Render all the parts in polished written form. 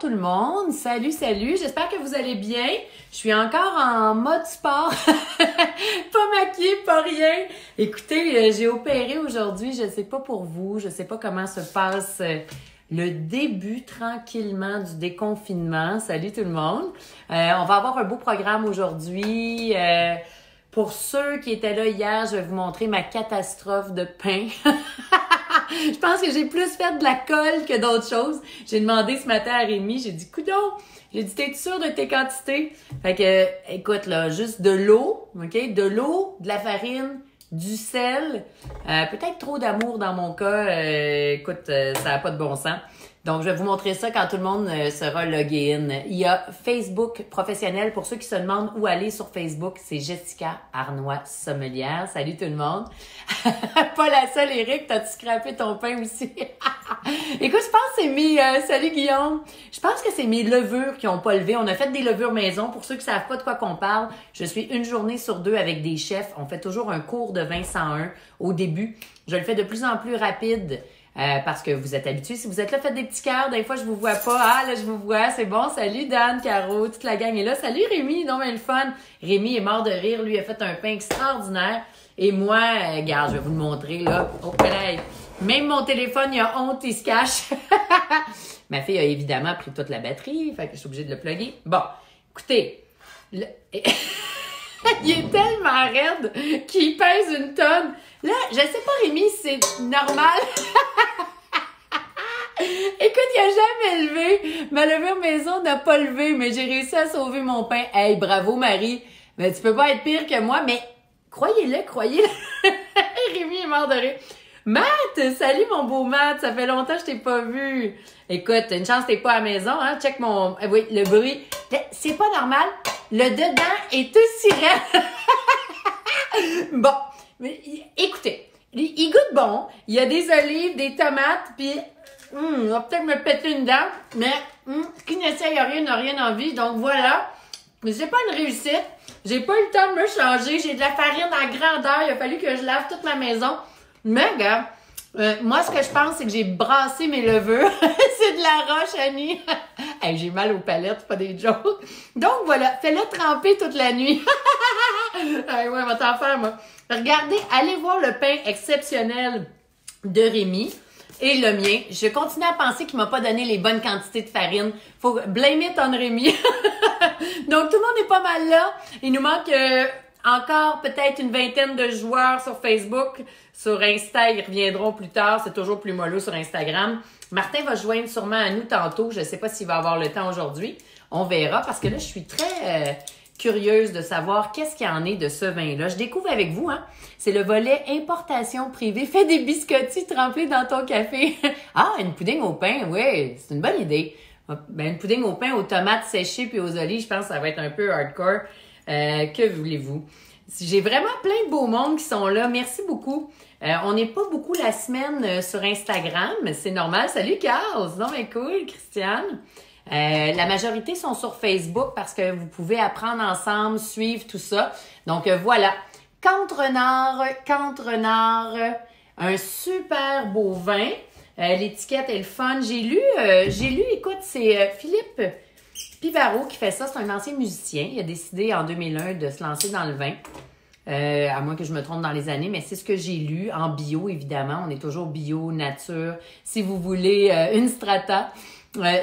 tout le monde. Salut, salut. J'espère que vous allez bien. Je suis encore en mode sport. Pas maquillée, pas rien. Écoutez, j'ai opéré aujourd'hui. Je sais pas pour vous. Je sais pas comment se passe le début tranquillement du déconfinement. Salut tout le monde. On va avoir un beau programme aujourd'hui. Pour ceux qui étaient là hier, je vais vous montrer ma catastrophe de pain. Je pense que j'ai plus fait de la colle que d'autres choses. J'ai demandé ce matin à Rémi, j'ai dit, coudonc, j'ai dit, t'es sûre de tes quantités? Fait que, écoute, là, juste de l'eau, OK? De l'eau, de la farine, du sel, peut-être trop d'amour dans mon cas. Écoute, ça n'a pas de bon sens. Donc, je vais vous montrer ça quand tout le monde sera logué in. Il y a Facebook professionnel. Pour ceux qui se demandent où aller sur Facebook, c'est Jessica Arnois Sommelière. Salut tout le monde. Pas la seule, Eric. T'as-tu scrappé ton pain aussi? Écoute, je pense que c'est mes... salut Guillaume. Je pense que c'est mes levures qui ont pas levé. On a fait des levures maison. Pour ceux qui savent pas de quoi qu'on parle, je suis une journée sur deux avec des chefs. On fait toujours un cours de 20-101 au début. Je le fais de plus en plus rapide. Parce que vous êtes habitués. Si vous êtes là, faites des petits cœurs. Des fois, je vous vois pas. Ah, là, je vous vois. C'est bon. Salut Dan, Caro, toute la gang est là. Salut Rémi. Non, mais le fun. Rémi est mort de rire. Lui a fait un pain extraordinaire. Et moi, regarde, je vais vous le montrer, là. Oh, là. Même mon téléphone, il a honte, il se cache. Ma fille a évidemment pris toute la batterie. Fait que je suis obligée de le plugger. Bon, écoutez. Il est tellement raide qu'il pèse une tonne. Là, je sais pas, Rémi, si c'est normal. Écoute, il a jamais levé. Ma levure maison n'a pas levé, mais j'ai réussi à sauver mon pain. Hey, bravo, Marie. Mais tu peux pas être pire que moi, mais croyez-le, croyez-le. Rémi est mort de rire. Matt, salut mon beau Matt, ça fait longtemps que je t'ai pas vu. Écoute, une chance t'es pas à la maison, hein. Check mon... Oui, le bruit. C'est pas normal. Le dedans est aussi raide. Bon. Mais, écoutez, il goûte bon. Il y a des olives, des tomates, puis on va peut-être me péter une dent, mais qui n'essaye rien n'a rien envie. Donc voilà. Mais c'est pas une réussite. J'ai pas eu le temps de me changer. J'ai de la farine à grandeur. Il a fallu que je lave toute ma maison. Mais regarde, moi ce que je pense, c'est que j'ai brassé mes levures. C'est de la roche, Annie. Hey, j'ai mal aux palettes, pas des jokes. Donc voilà, fais-le tremper toute la nuit. Hey, ouais, on va t'en faire, moi. Regardez, allez voir le pain exceptionnel de Rémi et le mien. Je continue à penser qu'il m'a pas donné les bonnes quantités de farine. Faut blame it on Rémi. Donc, tout le monde est pas mal là. Il nous manque encore peut-être une vingtaine de joueurs sur Facebook. Sur Insta, ils reviendront plus tard. C'est toujours plus mollo sur Instagram. Martin va se joindre sûrement à nous tantôt. Je sais pas s'il va avoir le temps aujourd'hui. On verra parce que là, je suis très... curieuse de savoir qu'est-ce qu'il y en est de ce vin-là. Je découvre avec vous, hein. C'est le volet importation privée. Fais des biscottis trempés dans ton café. Ah, une pudding au pain, oui, c'est une bonne idée. Ben, une pudding au pain aux tomates séchées puis aux olives, je pense que ça va être un peu hardcore. Que voulez-vous? J'ai vraiment plein de beaux mondes qui sont là. Merci beaucoup. On n'est pas beaucoup la semaine sur Instagram, mais c'est normal. Salut, Carl! Non, mais cool, Christiane. La majorité sont sur Facebook parce que vous pouvez apprendre ensemble, suivre tout ça. Donc voilà, Cantre-Renard, un super beau vin. L'étiquette est le fun. J'ai lu, écoute, c'est Philippe Pivaro qui fait ça. C'est un ancien musicien. Il a décidé en 2001 de se lancer dans le vin. À moins que je me trompe dans les années, mais c'est ce que j'ai lu en bio, évidemment. On est toujours bio, nature. Si vous voulez une strata.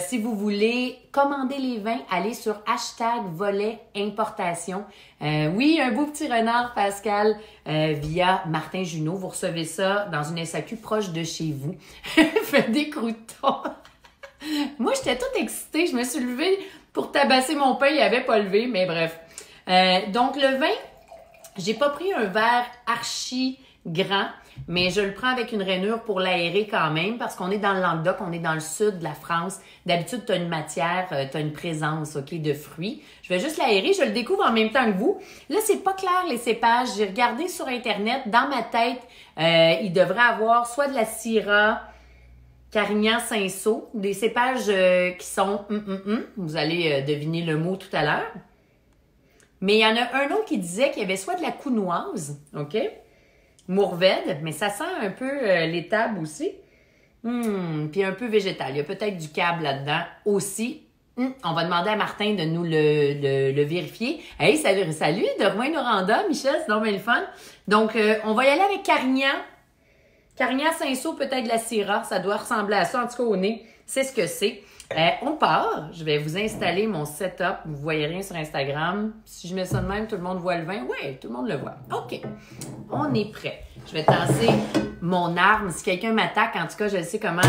Si vous voulez commander les vins, allez sur #volet importation. Oui, un beau petit renard, Pascal, via Martin Junot. Vous recevez ça dans une SAQ proche de chez vous. Faites des croûtons. Moi, j'étais toute excitée. Je me suis levée pour tabasser mon pain. Il avait pas levé, mais bref. Donc, le vin, j'ai pas pris un verre archi grand, mais je le prends avec une rainure pour l'aérer quand même parce qu'on est dans le Languedoc, on est dans le sud de la France. D'habitude, tu as une matière, tu as une présence, OK, de fruits. Je vais juste l'aérer, je le découvre en même temps que vous. Là, c'est pas clair les cépages. J'ai regardé sur Internet, dans ma tête, il devrait avoir soit de la Syrah, Carignan-Cinsault, des cépages qui sont vous allez deviner le mot tout à l'heure. Mais il y en a un autre qui disait qu'il y avait soit de la counoise, OK? Mourvèdre, mais ça sent un peu l'étable aussi. Puis un peu végétal. Il y a peut-être du câble là-dedans aussi. On va demander à Martin de nous le vérifier. Hey, salut, de Rouen-Noranda, Michel, c'est donc bien le fun. Donc, on va y aller avec Carignan. Carignan Saint-Saul, peut-être de la Syrah. Ça doit ressembler à ça, en tout cas au nez. C'est ce que c'est. On part. Je vais vous installer mon setup. Vous voyez rien sur Instagram. Si je mets ça de même, tout le monde voit le vin. Oui, tout le monde le voit. OK. On est prêt. Je vais tasser mon arme. Si quelqu'un m'attaque, en tout cas, je sais comment...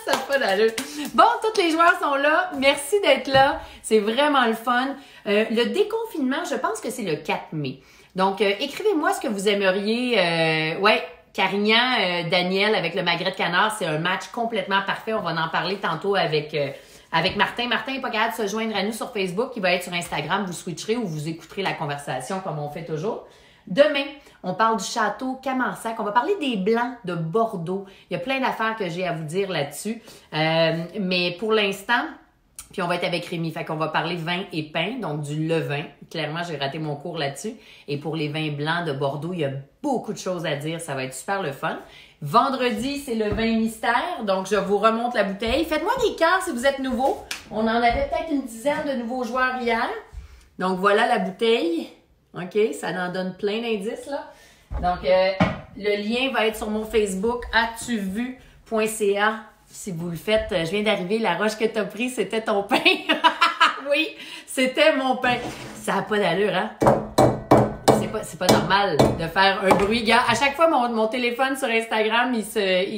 Ça n'a pas d'allure. Bon, tous les joueurs sont là. Merci d'être là. C'est vraiment le fun. Le déconfinement, je pense que c'est le 4 mai. Donc, écrivez-moi ce que vous aimeriez. Carignan, Daniel avec le magret de canard, c'est un match complètement parfait. On va en parler tantôt avec Martin. Martin n'est pas capable de se joindre à nous sur Facebook. Il va être sur Instagram. Vous switcherez ou vous écouterez la conversation comme on fait toujours. Demain, on parle du château Camarsac. On va parler des Blancs de Bordeaux. Il y a plein d'affaires que j'ai à vous dire là-dessus. Mais pour l'instant... Puis on va être avec Rémi. Fait qu'on va parler vin et pain, donc du levain. Clairement, j'ai raté mon cours là-dessus. Et pour les vins blancs de Bordeaux, il y a beaucoup de choses à dire. Ça va être super le fun. Vendredi, c'est le vin mystère. Donc, je vous remonte la bouteille. Faites-moi des cœurs si vous êtes nouveau. On en avait peut-être une dizaine de nouveaux joueurs hier. Donc, voilà la bouteille. OK? Ça en donne plein d'indices, là. Donc, le lien va être sur mon Facebook, atuvu.ca. Si vous le faites, je viens d'arriver, la roche que t'as pris, c'était ton pain. Oui, c'était mon pain. Ça n'a pas d'allure, hein? C'est pas normal de faire un bruit. Gars, à chaque fois, mon téléphone sur Instagram, il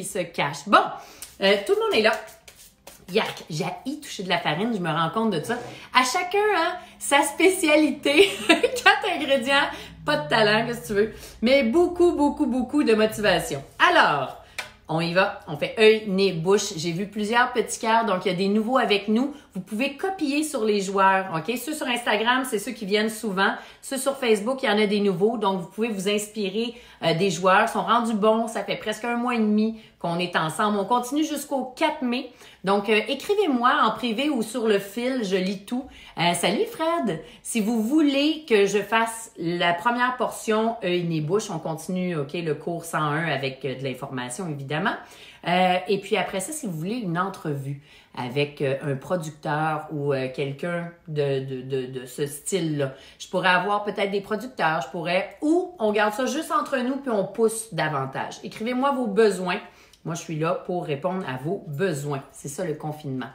se cache. Bon, tout le monde est là. Yark, j'ai toucher de la farine, je me rends compte de ça. À chacun, hein, sa spécialité. 4 ingrédients, pas de talent, qu'est-ce que tu veux. Mais beaucoup de motivation. Alors... On y va, on fait œil, nez, bouche. J'ai vu plusieurs petits cœurs, donc il y a des nouveaux avec nous. Vous pouvez copier sur les joueurs, OK? Ceux sur Instagram, c'est ceux qui viennent souvent. Ceux sur Facebook, il y en a des nouveaux, donc vous pouvez vous inspirer des joueurs. Ils sont rendus bons, ça fait presque 1 mois et demi qu'on est ensemble. On continue jusqu'au 4 mai. Donc, écrivez-moi en privé ou sur le fil, je lis tout. Salut Fred! Si vous voulez que je fasse la première portion œil, nez, bouche, on continue, OK, le cours 101 avec de l'information, évidemment. Et puis après ça, si vous voulez une entrevue avec un producteur ou quelqu'un de ce style-là, je pourrais avoir peut-être des producteurs, ou on garde ça juste entre nous puis on pousse davantage. Écrivez-moi vos besoins. Moi, je suis là pour répondre à vos besoins. C'est ça le confinement.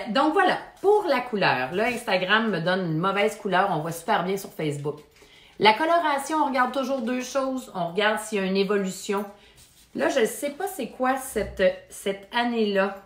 Donc voilà, pour la couleur. Là, Instagram me donne une mauvaise couleur. On voit super bien sur Facebook. La coloration, on regarde toujours 2 choses. On regarde s'il y a une évolution. Là, je ne sais pas c'est quoi cette année-là.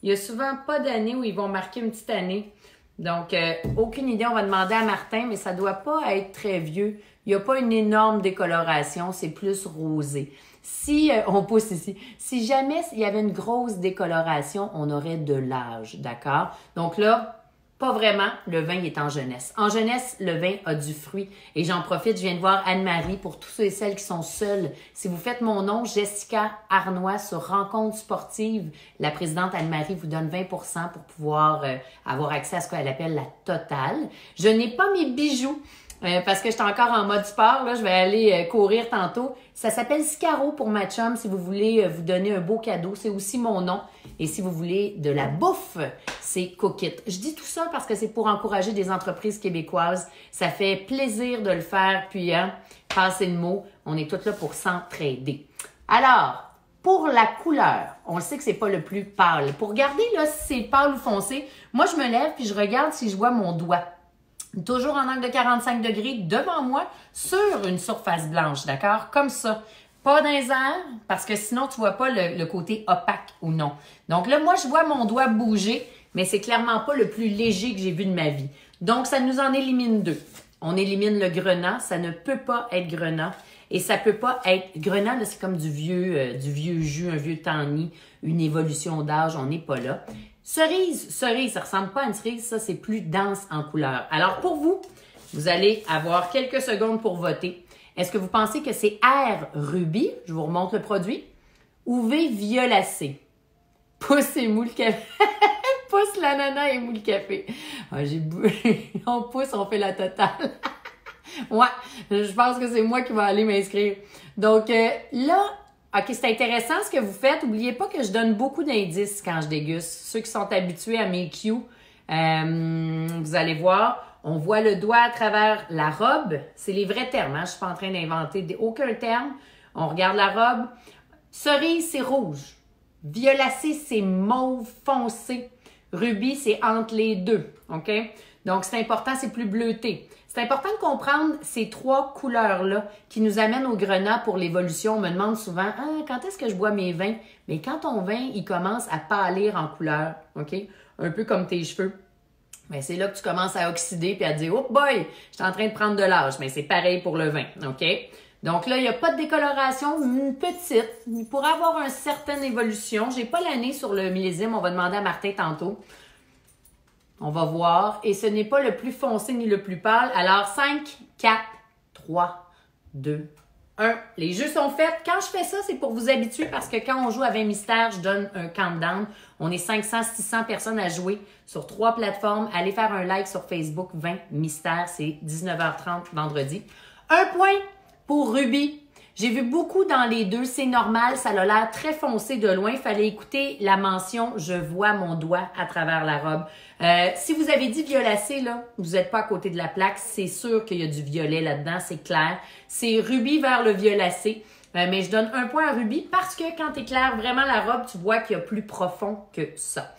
Il n'y a souvent pas d'année où ils vont marquer une petite année. Donc, aucune idée. On va demander à Martin, mais ça ne doit pas être très vieux. Il n'y a pas une énorme décoloration. C'est plus rosé. Si, on pousse ici, si jamais il y avait une grosse décoloration, on aurait de l'âge, d'accord? Donc là, pas vraiment, le vin est en jeunesse. En jeunesse, le vin a du fruit. Et j'en profite, je viens de voir Anne-Marie, pour tous ceux et celles qui sont seuls. Si vous faites mon nom, Jessica Arnois, sur Rencontre sportive, la présidente Anne-Marie vous donne 20% pour pouvoir avoir accès à ce qu'elle appelle la totale. Je n'ai pas mes bijoux. Parce que j'étais encore en mode sport, là, je vais aller courir tantôt. Ça s'appelle Scaro pour ma chum, si vous voulez vous donner un beau cadeau. C'est aussi mon nom. Et si vous voulez de la bouffe, c'est Cookit. Je dis tout ça parce que c'est pour encourager des entreprises québécoises. Ça fait plaisir de le faire, puis passez le mot. On est tous là pour s'entraider. Alors, pour la couleur, on sait que c'est pas le plus pâle. Pour regarder là, si c'est pâle ou foncé, moi je me lève puis je regarde si je vois mon doigt. Toujours en angle de 45 degrés devant moi sur une surface blanche, d'accord? Comme ça. Pas dans les airs, parce que sinon, tu vois pas le côté opaque ou non. Donc là, moi, je vois mon doigt bouger, mais c'est clairement pas le plus léger que j'ai vu de ma vie. Donc, ça nous en élimine 2. On élimine le grenat. Ça ne peut pas être grenat. Et ça peut pas être... Grenat, là, c'est comme du vieux jus, un vieux tannis, une évolution d'âge. On n'est pas là. Cerise, ça ressemble pas à une cerise, ça c'est plus dense en couleur. Alors pour vous, vous allez avoir quelques secondes pour voter. Est-ce que vous pensez que c'est R rubis, je vous remonte le produit, ou V violacé? Pousse et moule café. Pousse l'ananas et moule café. Ah, on pousse, on fait la totale. Ouais, je pense que c'est moi qui vais aller m'inscrire. Donc là, OK, c'est intéressant ce que vous faites. N'oubliez pas que je donne beaucoup d'indices quand je déguste. Ceux qui sont habitués à mes cues, vous allez voir, on voit le doigt à travers la robe. C'est les vrais termes, hein? Je ne suis pas en train d'inventer aucun terme. On regarde la robe. Cerise, c'est rouge. Violacé, c'est mauve foncé. Rubis, c'est entre les deux. OK? Donc, c'est important, c'est plus bleuté. C'est important de comprendre ces trois couleurs-là qui nous amènent au grenat pour l'évolution. On me demande souvent, ah, quand est-ce que je bois mes vins? Mais quand ton vin, il commence à pâlir en couleur, OK? Un peu comme tes cheveux. Mais c'est là que tu commences à oxyder puis à te dire, oh boy, je suis en train de prendre de l'âge. Mais c'est pareil pour le vin, OK? Donc là, il n'y a pas de décoloration, une petite. Il pourrait avoir une certaine évolution. J'ai pas l'année sur le millésime. On va demander à Martin tantôt. On va voir. Et ce n'est pas le plus foncé ni le plus pâle. Alors, 5, 4, 3, 2, 1. Les jeux sont faits. Quand je fais ça, c'est pour vous habituer parce que quand on joue à 20 mystères, je donne un countdown. On est 500, 600 personnes à jouer sur 3 plateformes. Allez faire un like sur Facebook, 20 mystères. C'est 19h30 vendredi. 1 point pour Ruby. J'ai vu beaucoup dans les deux, c'est normal, ça a l'air très foncé de loin. Il fallait écouter la mention « Je vois mon doigt à travers la robe ». Si vous avez dit violacé, là, vous n'êtes pas à côté de la plaque, c'est sûr qu'il y a du violet là-dedans, c'est clair. C'est Ruby vers le violacé, mais je donne 1 point à Ruby parce que quand tu éclaires vraiment la robe, tu vois qu'il y a plus profond que ça.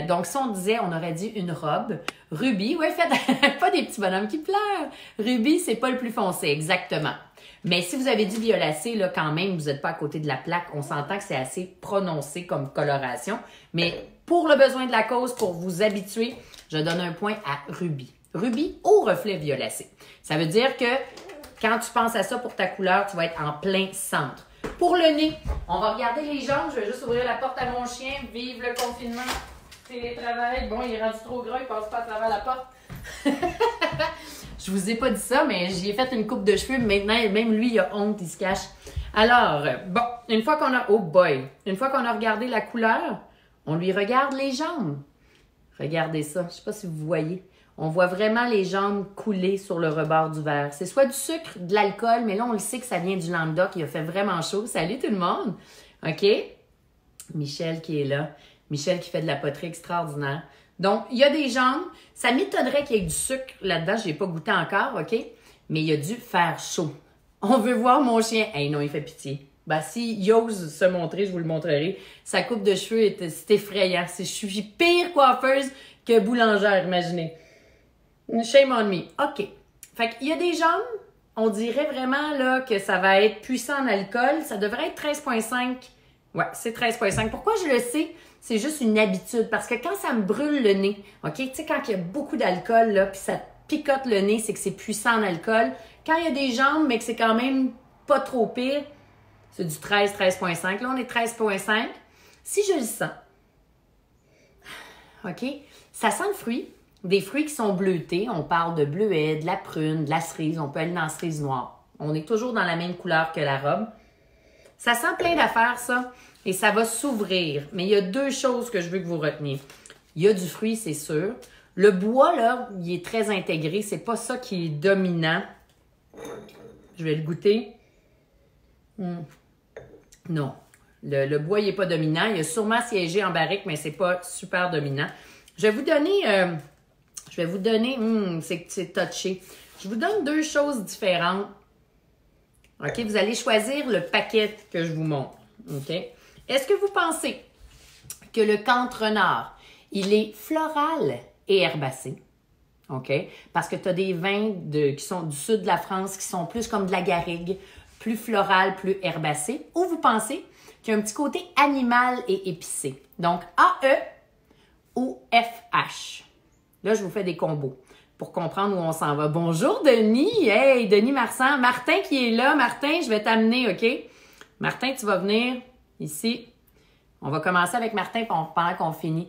Donc, si on disait, on aurait dit une robe. Ruby, ouais, faites pas des petits bonhommes qui pleurent. Ruby, c'est pas le plus foncé, exactement. Mais si vous avez dit violacé, là, quand même, vous n'êtes pas à côté de la plaque. On s'entend que c'est assez prononcé comme coloration. Mais pour le besoin de la cause, pour vous habituer, je donne 1 point à Ruby. Ruby au reflet violacé. Ça veut dire que quand tu penses à ça pour ta couleur, tu vas être en plein centre. Pour le nez, on va regarder les jambes. Je vais juste ouvrir la porte à mon chien. Vive le confinement. Télétravail. Bon, il est rendu trop gras, il passe pas à travers la porte. Je vous ai pas dit ça, mais j'y ai fait une coupe de cheveux. Maintenant, même lui, il a honte, il se cache. Alors, bon, une fois qu'on a... Oh boy! Une fois qu'on a regardé la couleur, on lui regarde les jambes. Regardez ça. Je sais pas si vous voyez. On voit vraiment les jambes couler sur le rebord du verre. C'est soit du sucre, de l'alcool, mais là, on le sait que ça vient du Languedoc. Il a fait vraiment chaud. Salut tout le monde! OK? Michel qui est là. Michel qui fait de la poterie extraordinaire. Donc, il y a des jambes. Ça m'étonnerait qu'il y ait du sucre là-dedans. Je n'ai pas goûté encore, OK? Mais il a dû faire chaud. On veut voir mon chien. Hey, non, il fait pitié. Ben, s'il ose se montrer, je vous le montrerai. Sa coupe de cheveux, c'est effrayant. Je suis pire coiffeuse que boulangère, imaginez. Shame on me. OK. Fait qu'il y a des jambes. On dirait vraiment là que ça va être puissant en alcool. Ça devrait être 13,5. Ouais, c'est 13,5. Pourquoi je le sais? C'est juste une habitude. Parce que quand ça me brûle le nez, OK? Tu sais, quand il y a beaucoup d'alcool, là, puis ça te picote le nez, c'est que c'est puissant en alcool. Quand il y a des jambes, mais que c'est quand même pas trop pire, c'est du 13, 13,5. Là, on est 13,5. Si je le sens, OK? Ça sent le fruit. Des fruits qui sont bleutés. On parle de bleuet, de la prune, de la cerise. On peut aller dans la cerise noire. On est toujours dans la même couleur que la robe. Ça sent plein d'affaires, ça. Et ça va s'ouvrir. Mais il y a 2 choses que je veux que vous reteniez. Il y a du fruit, c'est sûr. Le bois, là, il est très intégré. C'est pas ça qui est dominant. Je vais le goûter. Non. Le bois, il n'est pas dominant. Il a sûrement siégé en barrique, mais c'est pas super dominant. Je vais vous donner... c'est touché. Je vous donne 2 choses différentes. OK? Vous allez choisir le paquet que je vous montre. OK? Est-ce que vous pensez que le Cantre-Renard, il est floral et herbacé? OK? Parce que tu as des vins qui sont du sud de la France qui sont plus comme de la garrigue, plus floral, plus herbacé. Ou vous pensez qu'il y a un petit côté animal et épicé. Donc, AE ou FH. Là, je vous fais des combos pour comprendre où on s'en va. Bonjour, Denis! Hey, Denis Marsan. Martin qui est là. Martin, je vais t'amener, OK? Martin, tu vas venir ici. On va commencer avec Martin pendant qu'on finit.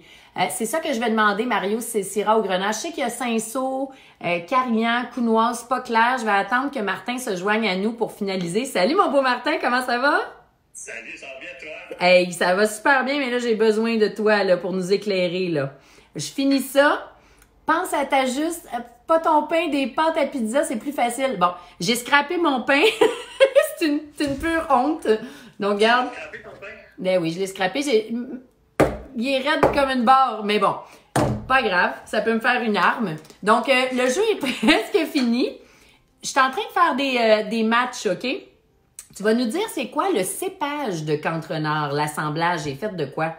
C'est ça que je vais demander, Mario, c'est Syrah au Grenache. Je sais qu'il y a Saint-Saul, Carignan, Counoise, pas clair. Je vais attendre que Martin se joigne à nous pour finaliser. Salut, mon beau Martin, comment ça va? Salut, ça va bien, toi? Hey, ça va super bien, mais là, j'ai besoin de toi là, pour nous éclairer. Là. Je finis ça. Pense à ta juste, pas ton pain, des pâtes à pizza, c'est plus facile. Bon, j'ai scrappé mon pain. C'est une pure honte. Donc, regarde. Scrapé ton pain? Ben oui, je l'ai scrappé. Il est raide comme une barre, mais bon, pas grave, ça peut me faire une arme. Donc, le jeu est presque fini. Je suis en train de faire des matchs, OK? Tu vas nous dire c'est quoi le cépage de Contre-Nord, l'assemblage est fait de quoi?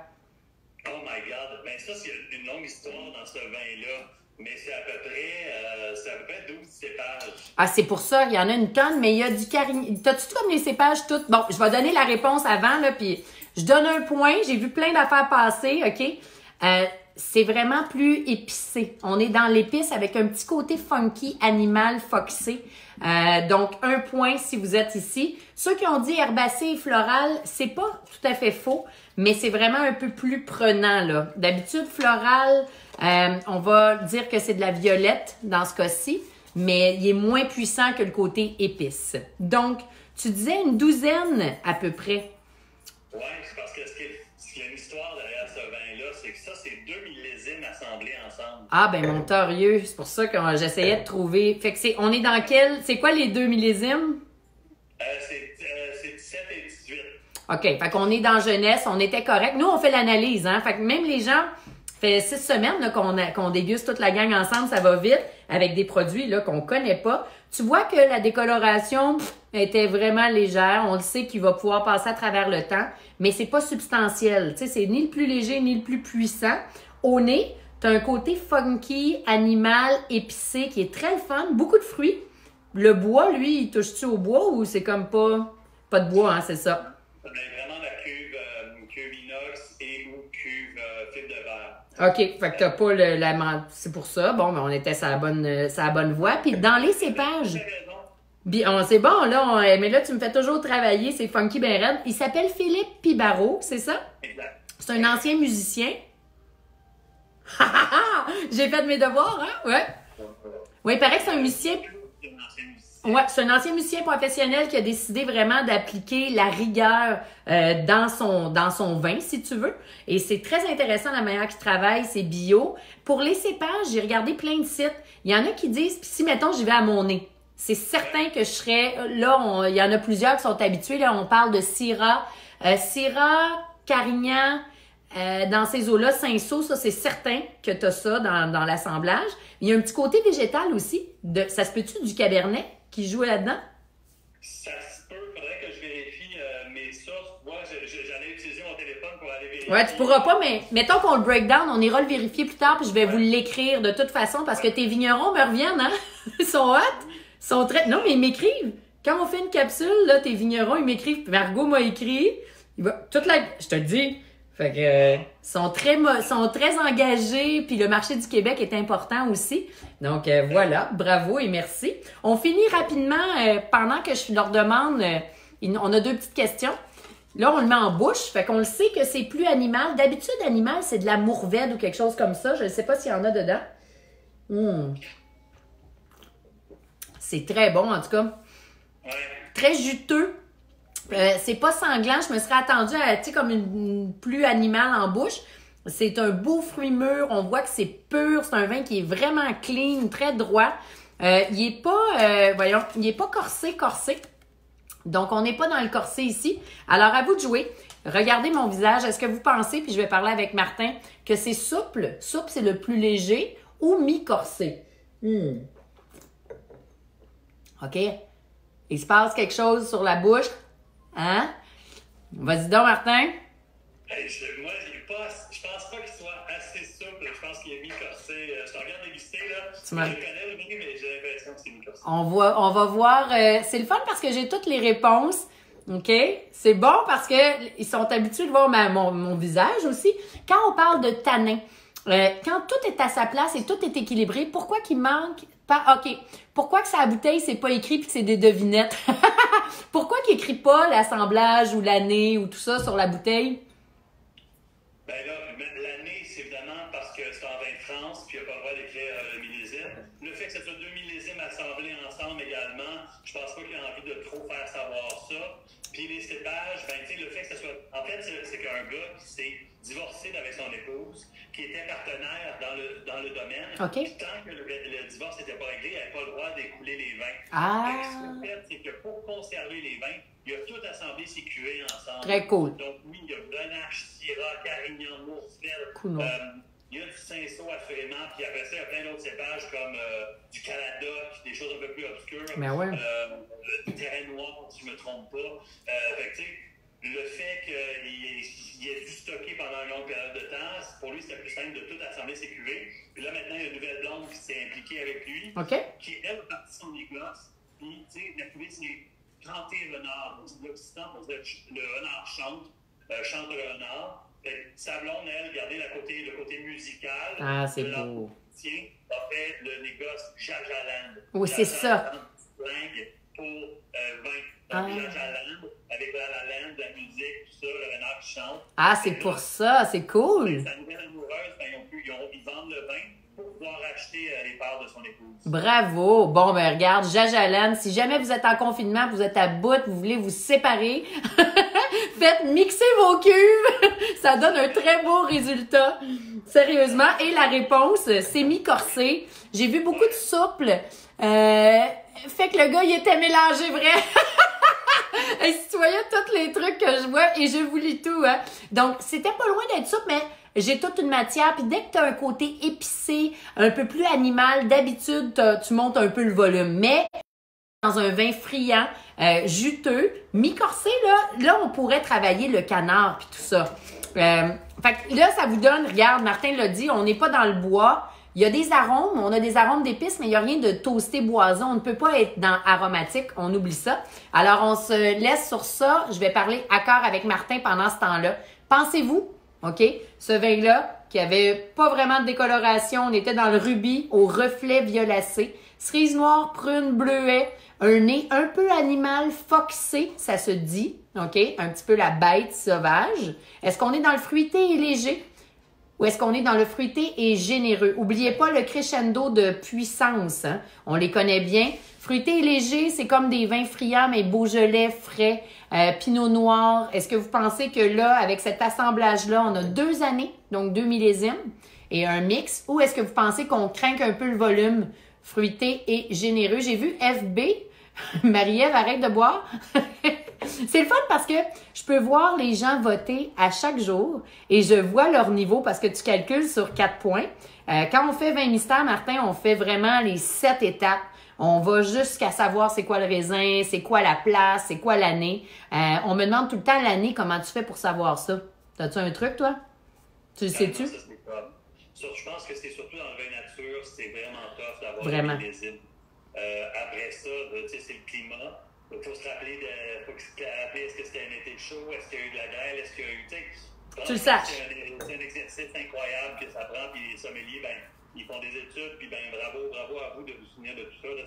Oh my God! Ben ça, c'est une longue histoire dans ce vin-là. Mais c'est à peu près 12 cépages. Ah, c'est pour ça, il y en a une tonne, mais il y a du carignan. T'as-tu tout comme les cépages toutes? Bon, je vais donner la réponse avant, là, puis je donne un point. J'ai vu plein d'affaires passer, OK? C'est vraiment plus épicé. On est dans l'épice avec un petit côté funky, animal, foxé. Donc, un point si vous êtes ici. Ceux qui ont dit herbacé et floral, c'est pas tout à fait faux, mais c'est vraiment un peu plus prenant, là. D'habitude, floral, on va dire que c'est de la violette dans ce cas-ci, mais il est moins puissant que le côté épice. Donc, tu disais une douzaine à peu près. Oui, c'est parce que ce qui y a une histoire derrière ce vin-là, c'est que ça, c'est 2 millésimes assemblés ensemble. Ah, ben, mon torieux, c'est pour ça que j'essayais de trouver. Fait que on est dans quel, c'est quoi les 2 millésimes? C'est 17 et 18. OK, fait qu'on est dans jeunesse, on était correct. Nous, on fait l'analyse, hein. Fait que même les gens, ça fait 6 semaines là, qu'on déguste toute la gang ensemble, ça va vite, avec des produits là qu'on connaît pas. Tu vois que la décoloration était vraiment légère. On le sait qu'il va pouvoir passer à travers le temps, mais c'est pas substantiel. Tu sais, c'est ni le plus léger, ni le plus puissant. Au nez, tu as un côté funky, animal, épicé, qui est très fun. Beaucoup de fruits. Le bois, lui, il touche-tu au bois ou c'est comme pas de bois, hein, c'est ça? On a vraiment la cuve inox et ou cuve fibre de verre. OK, fait que t'as pas c'est pour ça. Bon, ben on était sur la bonne voie. Puis dans les cépages, c'est bon, là, mais là, tu me fais toujours travailler, c'est funky ben raide. Il s'appelle Philippe Pibaro, c'est ça? Exact. C'est un ancien musicien. J'ai fait mes devoirs, hein? Ouais. Oui, il paraît que c'est un musicien. Ouais, c'est un ancien musicien professionnel qui a décidé vraiment d'appliquer la rigueur dans son vin, si tu veux. Et c'est très intéressant la manière qu'il travaille, c'est bio. Pour les cépages, j'ai regardé plein de sites. Il y en a qui disent, puis si mettons j'y vais à mon nez, c'est certain que je serais là. Il y en a plusieurs qui sont habitués. Là, on parle de Syrah, Carignan. Dans ces eaux-là, Cinsault, ça, c'est certain que tu as ça dans l'assemblage. Il y a un petit côté végétal aussi. Ça se peut-tu du Cabernet qui joue là-dedans? Ça se peut, faudrait que je vérifie mes sources. Moi, j'allais utiliser mon téléphone pour aller vérifier. Ouais, tu pourras pas, mais mettons qu'on le break down, on ira le vérifier plus tard, puis je vais vous l'écrire de toute façon, parce que tes vignerons me reviennent, hein? Ils sont hot, ils sont très... Non, mais ils m'écrivent. Quand on fait une capsule, là, tes vignerons, ils m'écrivent. Margot m'a écrit. Je te le dis... Fait que sont très engagés, puis le marché du Québec est important aussi. Donc voilà, bravo et merci. On finit rapidement pendant que je leur demande, on a 2 petites questions. Là, on le met en bouche, fait qu'on le sait que c'est plus animal. D'habitude, animal, c'est de la mourvèdre ou quelque chose comme ça. Je ne sais pas s'il y en a dedans. C'est très bon, en tout cas. Ouais. Très juteux. C'est pas sanglant, je me serais attendue à, tu sais, comme une plus animale en bouche. C'est un beau fruit mûr, on voit que c'est pur, c'est un vin qui est vraiment clean, très droit. Il est pas, il est pas corsé. Donc, on n'est pas dans le corset ici. Alors, à vous de jouer. Regardez mon visage. Est-ce que vous pensez, puis je vais parler avec Martin, que c'est souple? Souple, c'est le plus léger ou mi-corsé? OK. Il se passe quelque chose sur la bouche. Hein? Vas-y donc, Martin. Hey, moi, je pense pas qu'il soit assez souple. Je pense qu'il est mi-corsé. Je te regarde déguster, là. Je connais le vin, mais j'ai l'impression que c'est mi-corsé. On va voir. C'est le fun parce que j'ai toutes les réponses. OK? C'est bon parce que ils sont habitués de voir mon visage aussi. Quand on parle de tanin, quand tout est à sa place et tout est équilibré, pourquoi qu'il manque pas... OK. Pourquoi que sa bouteille, c'est pas écrit puis que c'est des devinettes? Pourquoi qu'il écrit pas l'assemblage ou l'année ou tout ça sur la bouteille? Ben là, l'année, c'est vraiment parce parce que c'est en vin de France, puis il n'y a pas le droit d'écrire le millésime. Le fait que ce soit 2 millésimes assemblés ensemble également, je pense pas qu'il ait envie de trop faire savoir ça. Puis les cépages, ben, tu sais, le fait que ce soit. En fait, c'est qu'un gars qui s'est divorcé avec son épouse, qui était partenaire dans le domaine, okay. Tant que le divorce n'était pas réglé, il n'avait pas le droit d'écouler les vins. Ah! Ce qu'il a fait, c'est que pour conserver les vins, il a tout assemblé ses cuvées ensemble. Très cool. Donc, oui, il y a Grenache, Syrah, Carignan, Mourvèdre. Il y a du Cinsault, assurément, puis après ça, il y a plein d'autres cépages comme du Caladoc, des choses un peu plus obscures. Mais ouais. Du Terrain Noir, si je ne me trompe pas. Fait que, tu sais, le fait qu'il ait dû stocker pendant une longue période de temps, pour lui, c'était plus simple de tout assembler ses cuvées. Puis là, maintenant, il y a une nouvelle blonde qui s'est impliquée avec lui, qui, elle, a parti son négoce. Puis, tu sais, la cuvée, c'est Chanter renard. Donc, l'Occitan, on dirait le renard chante le renard. Sa blonde, elle, gardait le côté musical. Ah, c'est beau. Tiens, a fait le négoce Jajaland. Oui, c'est ça. Pour vin. Jajaland, avec la land, la musique, tout ça, le renard qui chante. Ah, c'est pour ça, c'est cool. Sa nouvelle amoureuse, ben, ils vendent le vin pour pouvoir acheter les parts de son épouse. Bravo! Bon, ben regarde, Jajalan, si jamais vous êtes en confinement, vous êtes à bout, vous voulez vous séparer, faites mixer vos cuves! Ça donne un très beau résultat. Sérieusement. Et la réponse, c'est mi-corsé. J'ai vu beaucoup de souples. Fait que le gars, il était mélangé, vrai? Et si tu voyais tous les trucs que je vois, et je vous lis tout, hein. Donc, c'était pas loin d'être souple, mais j'ai toute une matière. Puis dès que tu as un côté épicé, un peu plus animal, d'habitude, tu montes un peu le volume. Mais dans un vin friand, juteux, mi-corsé, là, on pourrait travailler le canard puis tout ça. Fait que là, ça vous donne, regarde, Martin l'a dit, on n'est pas dans le bois. Il y a des arômes, on a des arômes d'épices, mais il n'y a rien de toasté boison. On ne peut pas être dans aromatique, on oublie ça. Alors, on se laisse sur ça. Je vais parler accord avec Martin pendant ce temps-là. Pensez-vous, OK, ce vin-là, qui avait pas vraiment de décoloration, on était dans le rubis au reflet violacé. Cerise noire, prune, bleuet, un nez un peu animal foxé, ça se dit, OK, un petit peu la bête sauvage. Est-ce qu'on est dans le fruité et léger? Ou est-ce qu'on est dans le fruité et généreux? Oubliez pas le crescendo de puissance, hein? On les connaît bien. Fruité et léger, c'est comme des vins friands, mais Beaujolais, frais, Pinot Noir. Est-ce que vous pensez que là, avec cet assemblage-là, on a 2 années, donc 2 millésimes, et un mix? Ou est-ce que vous pensez qu'on craint un peu le volume fruité et généreux? J'ai vu FB, Marie-Ève, arrête de boire. C'est le fun parce que je peux voir les gens voter à chaque jour et je vois leur niveau parce que tu calcules sur 4 points. Quand on fait 20 mystères, Martin, on fait vraiment les 7 étapes. On va jusqu'à savoir c'est quoi le raisin, c'est quoi la place, c'est quoi l'année. On me demande tout le temps l'année, comment tu fais pour savoir ça? T'as-tu un truc, toi? Tu le sais-tu? Je pense que c'est surtout dans le vin nature, c'est vraiment tough d'avoir vraiment. Des visibles. Après ça, tu sais, c'est le climat. Il faut se rappeler, est-ce que c'était un été chaud, est-ce qu'il y a eu de la grêle, est-ce qu'il y a eu, tu le saches. C'est un exercice incroyable que ça prend, puis les sommeliers, ben, ils font des études, puis ben bravo à vous de vous souvenir de tout ça, là,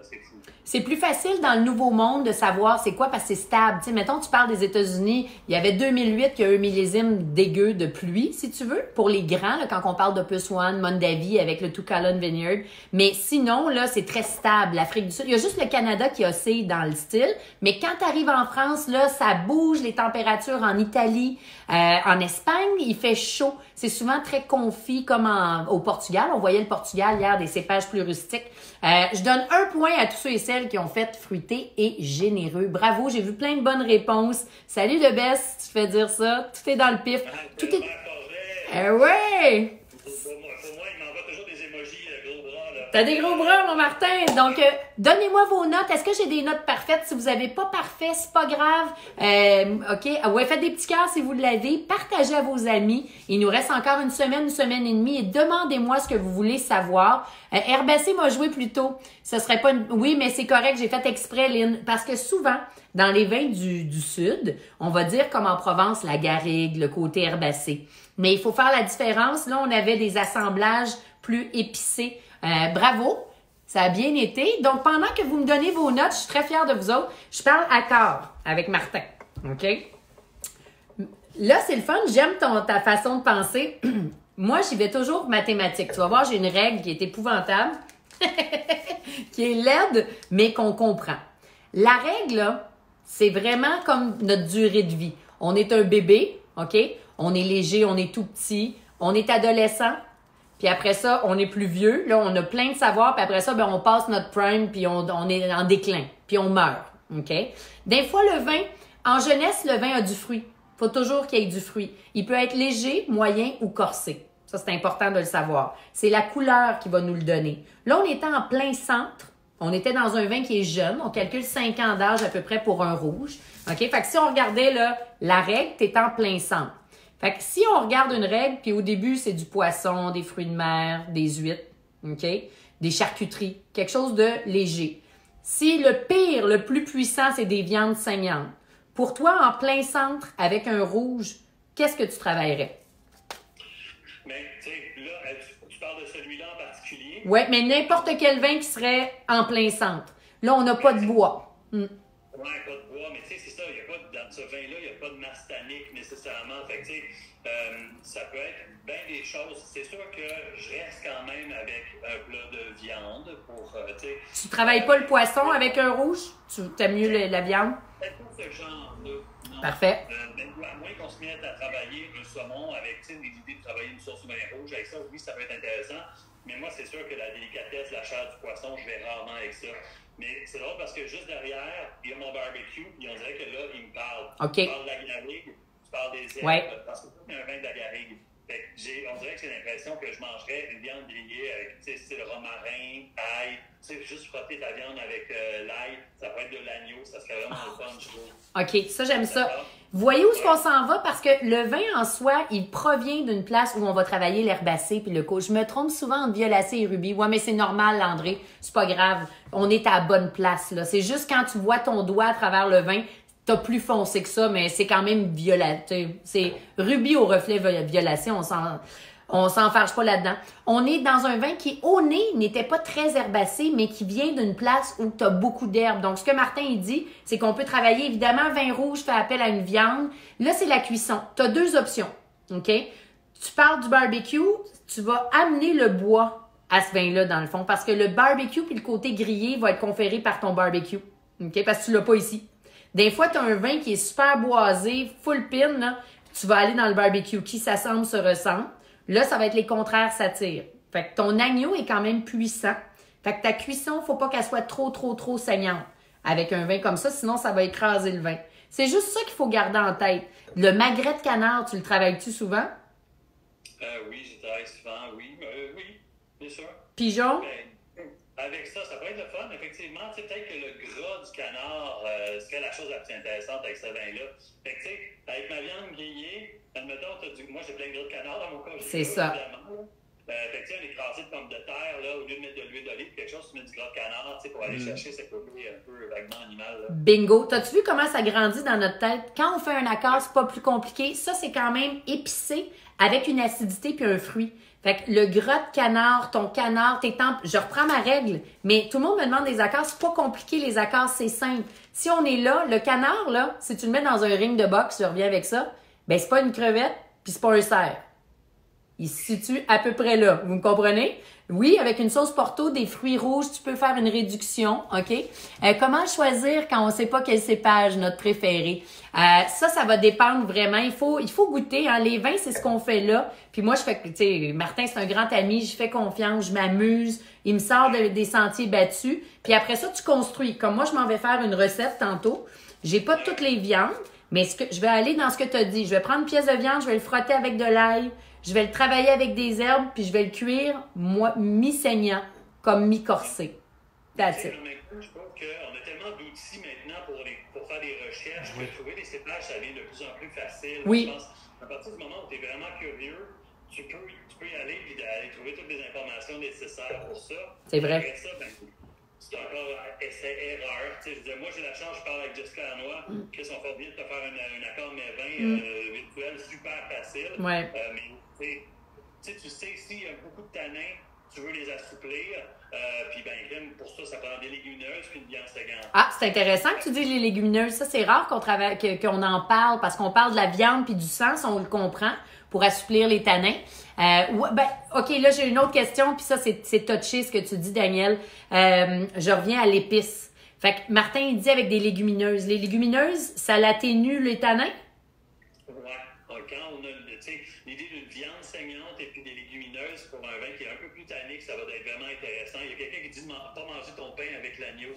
c'est fou. C'est plus facile dans le nouveau monde de savoir c'est quoi parce que c'est stable. Tu sais, mettons, tu parles des États-Unis, il y avait 2008 qu'il y a eu un millésime dégueu de pluie, si tu veux, pour les grands, là, quand on parle d'Opus One, Mondavi avec le Touquehalon Vineyard. Mais sinon, là, c'est très stable. L'Afrique du Sud, il y a juste le Canada qui oscille dans le style. Mais quand tu arrives en France, là, ça bouge, les températures en Italie, en Espagne, il fait chaud. C'est souvent très confit comme au Portugal. On voyait le Portugal hier, des cépages plus rustiques. Je donne 1 point à tous ceux et celles qui ont fait fruité et généreux. Bravo, j'ai vu plein de bonnes réponses. Salut de Bess, tu fais dire ça. Tout est dans le pif. Tout est... ouais! Pour moi, il m'envoie toujours des emojis gros bras. Là. T'as des gros bras, mon Martin. Donc, donnez-moi vos notes. Est-ce que j'ai des notes parfaites? Si vous n'avez pas parfait, c'est pas grave. OK. Ouais, faites des petits cœurs si vous l'avez. Partagez à vos amis. Il nous reste encore une semaine et demie. Et demandez-moi ce que vous voulez savoir. Herbacé m'a joué plus tôt. Ce serait pas Oui, mais c'est correct. J'ai fait exprès, Lynn. Parce que souvent, dans les vins du Sud, on va dire comme en Provence, la garrigue, le côté herbacé. Mais il faut faire la différence. Là, on avait des assemblages plus épicés. Bravo, ça a bien été. Donc, pendant que vous me donnez vos notes, je suis très fière de vous autres. Je parle accord avec Martin. OK? Là, c'est le fun. J'aime ta façon de penser. moi, j'y vais toujours mathématiques. Tu vas voir, j'ai une règle qui est épouvantable, qui est laide, mais qu'on comprend. La règle, là, c'est vraiment comme notre durée de vie. On est un bébé, OK? On est léger, on est tout petit, on est adolescent, puis après ça, on est plus vieux. Là, on a plein de savoirs, puis après ça, ben, on passe notre prime, puis on est en déclin, puis on meurt, OK? Des fois, le vin, en jeunesse, le vin a du fruit. Il faut toujours qu'il y ait du fruit. Il peut être léger, moyen ou corsé. Ça, c'est important de le savoir. C'est la couleur qui va nous le donner. Là, on était en plein centre. On était dans un vin qui est jeune. On calcule 5 ans d'âge à peu près pour un rouge. OK? Fait que si on regardait là, la règle, t'es en plein centre. Fait que si on regarde une règle, puis au début, c'est du poisson, des fruits de mer, des huîtres, OK? Des charcuteries, quelque chose de léger. Si le pire, le plus puissant, c'est des viandes saignantes, pour toi, en plein centre, avec un rouge, qu'est-ce que tu travaillerais? Mais, tu sais, là, tu parles de celui-là en particulier? Oui, mais n'importe quel vin qui serait en plein centre. Là, on n'a pas de bois. Oui, pas de bois, mais tu sais, c'est ça, y a pas, dans ce vin-là, il n'y a pas de masse tannique nécessairement. Fait que, tu sais, ça peut être bien des choses. C'est sûr que je reste quand même avec un plat de viande pour, tu sais... Tu travailles pas le poisson avec un rouge? Tu aimes mieux la viande? C'est pas ce genre-là. Non. Parfait. À moins qu'on se mette à travailler un saumon avec l'idée de travailler une sauce au vin rouge, avec ça, oui, ça peut être intéressant. Mais moi, c'est sûr que la délicatesse, la chair du poisson, je vais rarement avec ça. Mais c'est drôle parce que juste derrière, il y a mon barbecue, et on dirait que là, il me parle. OK. Tu parles de la garrigue, tu parles des herbes, ouais. Parce que c'est un vin de la garrigue. On dirait que j'ai l'impression que je mangerais une viande grillée avec, tu sais, style romarin, ail, tu sais, juste frotter ta viande avec l'ail, ça pourrait être de l'agneau, ça serait vraiment le fun, je trouve. OK, ça, j'aime ça. Voyez où est-ce qu'on s'en va? Parce que le vin en soi, il provient d'une place où on va travailler l'herbacée puis le coup. Je me trompe souvent entre violacé et rubis. Ouais, mais c'est normal, André. C'est pas grave. On est à la bonne place, là. C'est juste quand tu vois ton doigt à travers le vin, t'as plus foncé que ça, mais c'est quand même violet. C'est rubis au reflet violacé. On s'en fâche pas là-dedans. On est dans un vin qui, au nez, n'était pas très herbacé, mais qui vient d'une place où tu as beaucoup d'herbes. Donc, ce que Martin il dit, c'est qu'on peut travailler, évidemment, vin rouge fait appel à une viande. Là, c'est la cuisson. Tu as 2 options, OK? Tu parles du barbecue, tu vas amener le bois à ce vin-là, dans le fond, parce que le barbecue puis le côté grillé va être conféré par ton barbecue, OK? Parce que tu l'as pas ici. Des fois, tu as un vin qui est super boisé, full pin, là, tu vas aller dans le barbecue qui s'assemble, se ressemble. Là, ça va être les contraires s'attirent. Fait que ton agneau est quand même puissant. Fait que ta cuisson, faut pas qu'elle soit trop saignante avec un vin comme ça, sinon ça va écraser le vin. C'est juste ça qu'il faut garder en tête. Le magret de canard, tu le travailles-tu souvent? Oui, je travaille souvent, oui. Oui, bien sûr. Pigeon? Avec ça, ça peut être le fun, effectivement. Tu sais, peut-être que le gras du canard serait la chose la plus intéressante avec ce vin-là. Fait que, tu sais, avec ma viande grillée, admettons, moi, j'ai plein de gras de canard dans mon cas. C'est ça. Fait que, tu sais, un écrasé de pommes de terre, là, au lieu de mettre de l'huile d'olive, quelque chose, tu mets du gras de canard, tu sais, pour aller chercher ce côté un peu vaguement animal, là. Bingo! T'as-tu vu comment ça grandit dans notre tête? Quand on fait un accord, c'est pas plus compliqué. Ça, c'est quand même épicé avec une acidité puis un fruit. Fait que le gras de canard, ton canard, je reprends ma règle, mais tout le monde me demande des accords. C'est pas compliqué, les accords, c'est simple. Si on est là, le canard, là, si tu le mets dans un ring de boxe, je reviens avec ça, ben c'est pas une crevette puis c'est pas un cerf. Il se situe à peu près là. Vous me comprenez? Oui, avec une sauce porto, des fruits rouges, tu peux faire une réduction, OK? Comment choisir quand on sait pas quel cépage, notre préféré? Ça va dépendre vraiment. Il faut goûter, hein. Les vins, c'est ce qu'on fait là. Puis moi, tu sais, Martin, c'est un grand ami, je fais confiance, je m'amuse. Il me sort des sentiers battus. Puis après ça, tu construis. Comme moi, je m'en vais faire une recette tantôt. J'ai pas toutes les viandes, mais je vais aller dans ce que tu as dit. Je vais prendre une pièce de viande, je vais le frotter avec de l'ail. Je vais le travailler avec des herbes, puis je vais le cuire mi-saignant, comme mi-corsé. That's it. Je trouve qu'on a tellement d'outils maintenant pour faire des recherches que trouver des cépages, ça devient de plus en plus facile. Oui. Je pense à partir du moment où tu es vraiment curieux, tu peux y aller et aller trouver toutes les informations nécessaires pour ça. C'est vrai. Après ça, c'est encore essai-erreur. Je veux dire, moi, j'ai la chance, je parle avec Jessica Lanois, qui sont fort bien de te faire un accord mes 20 virtuel super facile. Ouais. Mais tu sais, s'il y a beaucoup de tanins, tu veux les assouplir. Puis, ben, pour ça, ça prend des légumineuses puis une viande saignante. Ah, c'est intéressant que tu dises les légumineuses. Ça, c'est rare qu'on en parle parce qu'on parle de la viande puis du sang, si on le comprend, pour assouplir les tanins. OK, là, j'ai une autre question, puis ça, c'est touché ce que tu dis, Daniel. Je reviens à l'épice. Fait que Martin, il dit avec des légumineuses. Les légumineuses, ça l'atténue les tanins? Ouais. Quand on a l'idée d'une viande saignante et puis des légumineuses pour un vin qui est un peu plus tannique, ça va être vraiment intéressant. Il y a quelqu'un qui dit de pas manger ton pain avec l'agneau.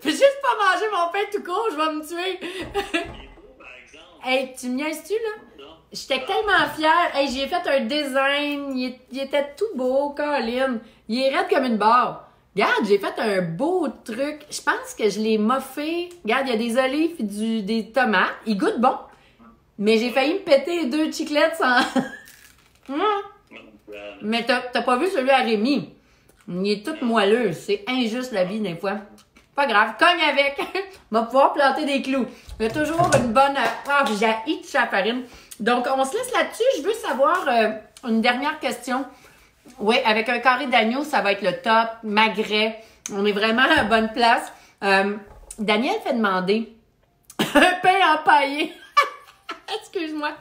Puis juste pas manger mon pain tout court, je vais me tuer. Il est beau, par exemple. Hey, tu me niaises-tu, là? Non. J'étais tellement fière. Hey, j'ai fait un design. Il était tout beau, Colin. Il est raide comme une barre. Regarde, j'ai fait un beau truc. Je pense que je l'ai moffé. Regarde, il y a des olives et des tomates. Il goûte bon. Mais j'ai failli me péter 2 chiclettes sans... Mais t'as pas vu celui à Rémi. Il est tout moelleux. C'est injuste la vie des fois. Pas grave. Cogne avec. On va pouvoir planter des clous. Il y a toujours une bonne... Ah, j'ai de la farine. Donc, on se laisse là-dessus. Je veux savoir une dernière question. Oui, avec un carré d'agneau, ça va être le top. Magret. On est vraiment à la bonne place. Daniel fait demander un pain empaillé. Excuse-moi.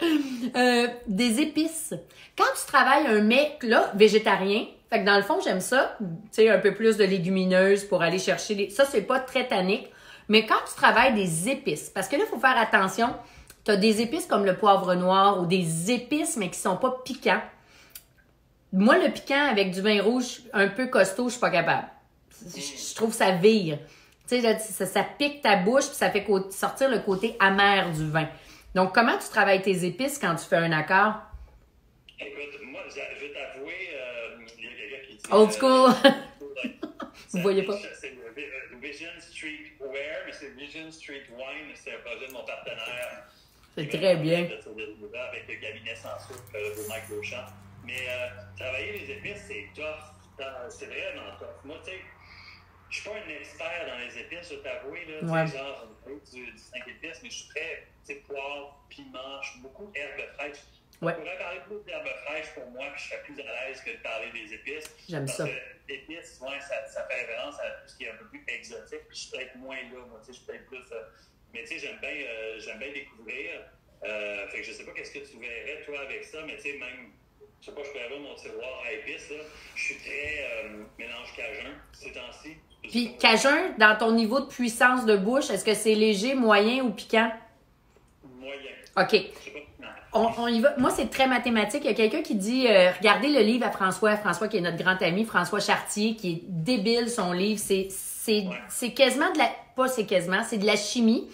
Des épices. Quand tu travailles un mec, là, végétarien, fait que dans le fond, j'aime ça. Tu sais, un peu plus de légumineuses pour aller chercher ça, c'est pas très tannique. Mais quand tu travailles des épices, parce que là, il faut faire attention. Tu as des épices comme le poivre noir ou des épices, mais qui sont pas piquants. Moi, le piquant avec du vin rouge un peu costaud, je suis pas capable. Je trouve ça vire. Tu sais, ça pique ta bouche puis ça fait sortir le côté amer du vin. Donc, comment tu travailles tes épices quand tu fais un accord? Écoute, moi, je vais t'avouer, il y a quelqu'un qui dit... Old school! Vous voyez pas? C'est le Vision Street Ware, mais c'est Vision Street Wine. C'est un projet de mon partenaire. C'est très bien. Avec le cabinet sans sucre de Mike Beauchamp. Mais travailler les épices, c'est tough. C'est vraiment tough. Moi, tu sais, je suis pas un expert dans les épices, je t'avoue. Ouais. Genre, du 5 épices, mais je suis très, tu sais, poivre, piment, je suis beaucoup herbes fraîches. Ouais. Je pourrais parler plus d'herbes fraîches pour moi, puis je serais plus à l'aise que de parler des épices. J'aime ça. Parce que l'épice, ouais, ça fait référence à tout ce qui est un peu plus exotique, puis je suis peut-être moins là, moi, tu sais, je suis peut-être plus... mais tu sais, j'aime bien découvrir. Fait que je sais pas qu'est-ce que tu verrais, toi, avec ça, mais tu sais, même... Je sais pas, je peux avoir mon tiroir à épices, là. Je suis très mélange cajun ces temps-ci. Puis, cajun, dans ton niveau de puissance de bouche, est-ce que c'est léger, moyen ou piquant? Moyen. OK. Je sais pas. On y va. Moi, c'est très mathématique. Il y a quelqu'un qui dit, regardez le livre à François. François, qui est notre grand ami, François Chartier, qui est débile, son livre. C'est quasiment de la... Pas c'est quasiment, c'est de la chimie.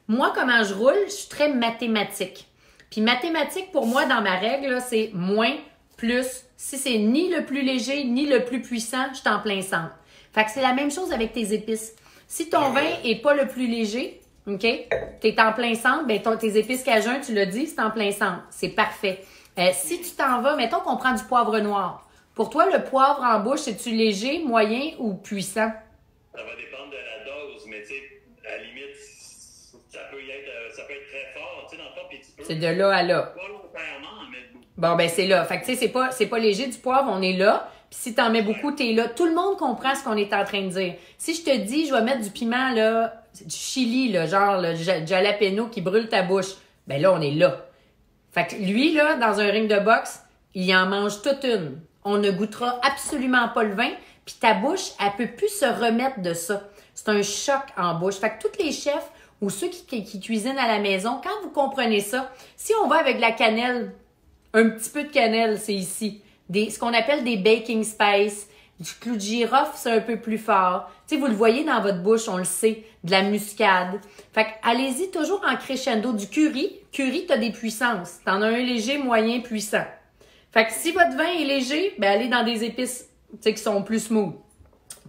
Moi, comment je roule, je suis très mathématique. Puis mathématique, pour moi, dans ma règle, là, c'est moins, plus. Si c'est ni le plus léger, ni le plus puissant, je suis en plein centre. Fait que c'est la même chose avec tes épices. Si ton vin est pas le plus léger, OK, t'es en plein centre, ben tes épices cajun, tu l'as dit, c'est en plein centre. C'est parfait. Si tu t'en vas, mettons qu'on prend du poivre noir. Pour toi, le poivre en bouche, c'est-tu léger, moyen ou puissant? Ça va dépendre de la dose, mais tu sais, à la limite, ça peut être très fort, tu sais, dans le fond, puis tu peux... C'est de là à là. Volontairement en mettre beaucoup. Bon, ben c'est là. Fait que tu sais, c'est pas léger du poivre, on est là. Puis si t'en mets beaucoup, t'es là. Tout le monde comprend ce qu'on est en train de dire. Si je te dis, je vais mettre du piment, là, du chili, là, genre le jalapeno qui brûle ta bouche, ben là, on est là. Fait que lui, là, dans un ring de boxe, il en mange toute une. On ne goûtera absolument pas le vin, puis ta bouche, elle peut plus se remettre de ça. C'est un choc en bouche. Fait que tous les chefs ou ceux qui cuisinent à la maison, quand vous comprenez ça, si on va avec de la cannelle, un petit peu de cannelle, c'est ici. Ce qu'on appelle des baking spices, du clou de girofle, c'est un peu plus fort. Tu sais, vous le voyez dans votre bouche, on le sait, de la muscade. Fait que allez-y toujours en crescendo. Du curry, t'as des puissances. T'en as un léger, moyen, puissant. Fait que si votre vin est léger, ben allez dans des épices, tu sais, qui sont plus smooth.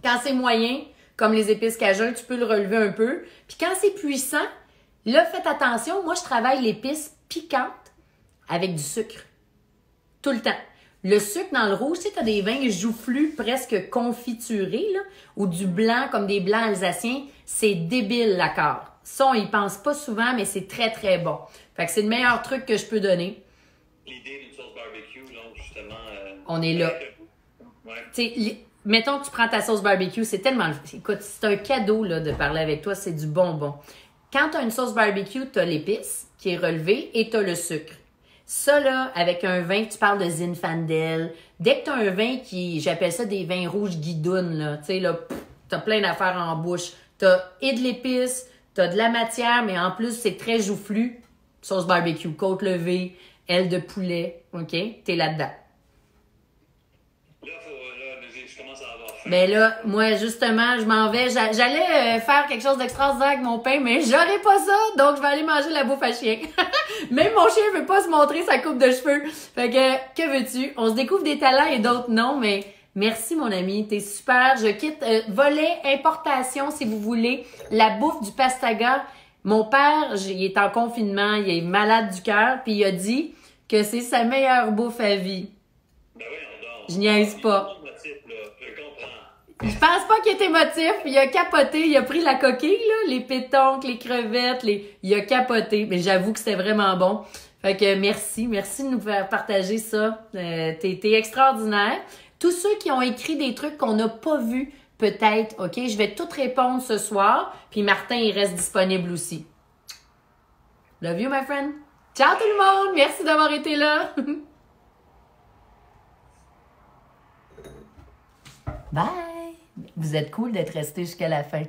Quand c'est moyen, comme les épices cajun, tu peux le relever un peu. Puis quand c'est puissant, là, faites attention. Moi, je travaille l'épice piquante avec du sucre. Tout le temps. Le sucre dans le rouge, tu sais, t'as des vins joufflus presque confiturés, là, ou du blanc comme des blancs alsaciens. C'est débile, l'accord. Ça, on y pense pas souvent, mais c'est très, très bon. Fait que c'est le meilleur truc que je peux donner. L'idée d'une sauce barbecue, donc, justement... On est là. tu sais, mettons que tu prends ta sauce barbecue, c'est tellement... Écoute, c'est un cadeau là, de parler avec toi, c'est du bonbon. Quand tu as une sauce barbecue, tu as l'épice qui est relevée et tu as le sucre. Ça, là, avec un vin, tu parles de Zinfandel. Dès que tu as un vin qui, j'appelle ça des vins rouges guidounes, là, tu sais, là, tu as plein d'affaires en bouche. Tu as et de l'épice, tu as de la matière, mais en plus, c'est très joufflu. Sauce barbecue, côte levée, aile de poulet, OK? T'es là-dedans. Là, je commence à avoir faim. Ben là, moi, justement, je m'en vais. J'allais faire quelque chose d'extraordinaire avec mon pain, mais j'aurais pas ça, donc je vais aller manger la bouffe à chien. Même mon chien veut pas se montrer sa coupe de cheveux. Fait que veux-tu? On se découvre des talents et d'autres non, mais merci, mon ami. T'es super. Je quitte volet importation, si vous voulez. La bouffe du Pastaga. Mon père, il est en confinement, il est malade du cœur, puis il a dit que c'est sa meilleure bouffe à vie. Ben oui, on Je niaise pas. Je comprends. Je pense pas qu'il est émotif. Il a capoté. Il a pris la coquille, là, les pétoncles, les crevettes. Il a capoté. Mais j'avoue que c'était vraiment bon. Fait que merci. Merci de nous faire partager ça. T'es extraordinaire. Tous ceux qui ont écrit des trucs qu'on n'a pas vus, peut-être, OK? Je vais tout répondre ce soir. Puis Martin, il reste disponible aussi. Love you, my friend. Ciao tout le monde. Merci d'avoir été là. Bye! Vous êtes cool d'être resté jusqu'à la fin.